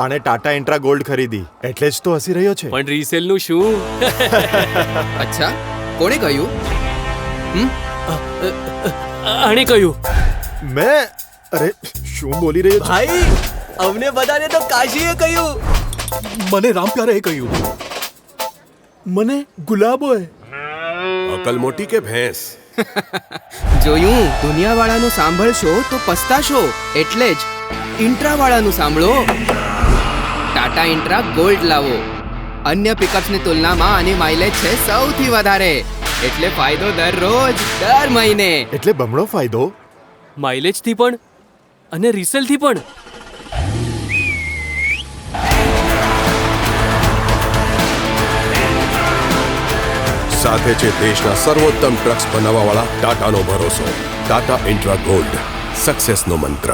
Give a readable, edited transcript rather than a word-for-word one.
આણે Tata intra gold ખરીદી એટલે જ તો હસી રહ્યો છે. પણ રીસેલ નું શું? અચ્છા, કોણે કહ્યું? આણે કહ્યું. મેં અરે શું બોલી રહ્યો છું? ભાઈ, અમને બધાને તો કાશીએ કહ્યું. મને રામપ્યારે કહ્યું. મને ગુલાબોએ. અકલ મોટી કે ભેંસ? જોયું, દુનિયાવાળાનું સાંભળશો તો પસ્તાશો. એટલે જ ઇન્ટ્રાવાળાનું સાંભળો. ટાટા ઇન્ટ્રા ગોલ્ડ લાવો. અન્ય પિકઅપ્સની તુલનામાં આની માઇલેજ છે સૌથી વધારે, એટલે ફાયદો દરરોજ, દર મહિને. એટલે બમણો ફાયદો. માઇલેજ થી પણ અને રીસેલ થી પણ. સાથે છે દેશના સર્વોત્તમ ટ્રક્સ બનાવવાવાળા ટાટાનો ભરોસો. ટાટા ઇન્ટ્રા ગોલ્ડ, સક્સેસનો મંત્ર.